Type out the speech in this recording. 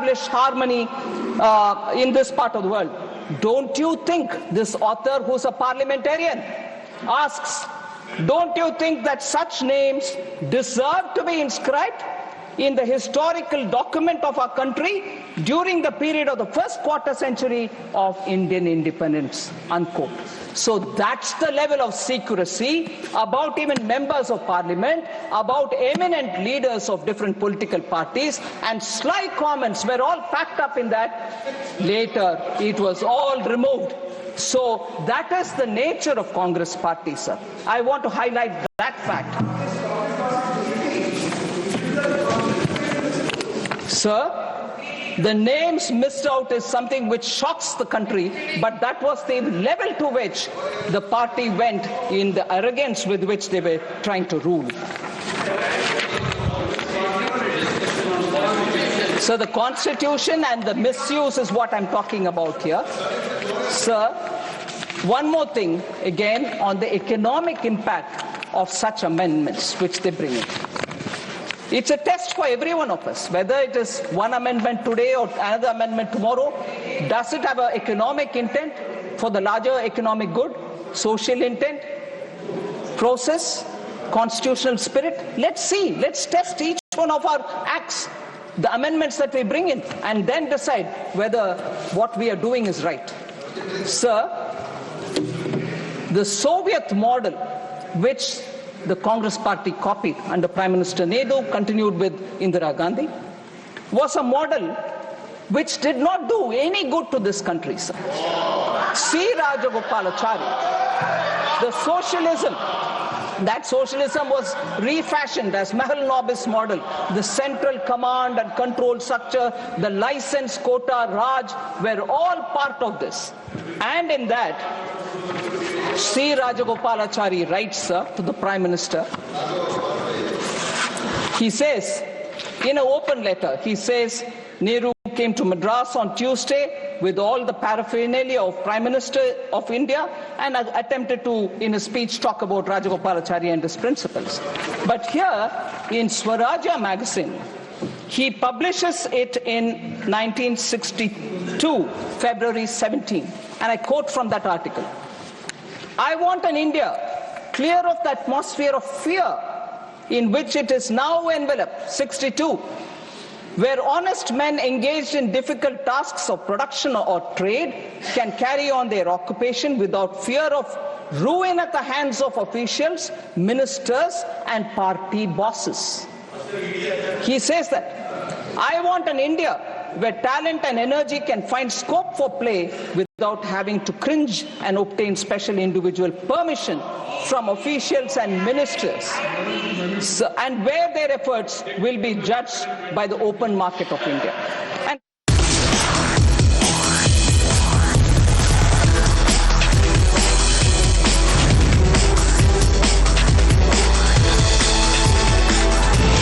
establish harmony in this part of the world. Don't you think, this author who's a parliamentarian asks, don't you think that such names deserve to be inscribed in the historical document of our country during the period of the first quarter century of Indian independence, unquote. So that's the level of secrecy about even members of parliament, about eminent leaders of different political parties, and sly comments were all packed up in that. Later, it was all removed. So that is the nature of Congress party, sir. I want to highlight that fact. Sir, the names missed out is something which shocks the country, but that was the level to which the party went in the arrogance with which they were trying to rule. So the Constitution and the misuse is what I'm talking about here. Sir, one more thing, again, on the economic impact of such amendments which they bring in. It's a test for every one of us, whether it is one amendment today or another amendment tomorrow. Does it have an economic intent for the larger economic good, social intent, process, constitutional spirit? Let's see. Let's test each one of our acts, the amendments that we bring in, and then decide whether what we are doing is right. Sir, the Soviet model, which the Congress party copied under Prime Minister Nehru, continued with Indira Gandhi, was a model which did not do any good to this country, sir. See Rajagopalachari, the socialism, that socialism was refashioned as Mahalanobis model, the central command and control structure, the license quota, Raj, were all part of this. And in that, C. Rajagopalachari writes, sir, to the Prime Minister. He says, in an open letter, he says, Nehru came to Madras on Tuesday with all the paraphernalia of Prime Minister of India and attempted to, in a speech, talk about Rajagopalachari and his principles. But here, in Swarajya magazine, he publishes it in 1962, February 17, and I quote from that article. I want an India clear of the atmosphere of fear in which it is now enveloped, 62, where honest men engaged in difficult tasks of production or trade can carry on their occupation without fear of ruin at the hands of officials, ministers, and party bosses. He says that, I want an India where talent and energy can find scope for play without having to cringe and obtain special individual permission from officials and ministers, and where their efforts will be judged by the open market of India. And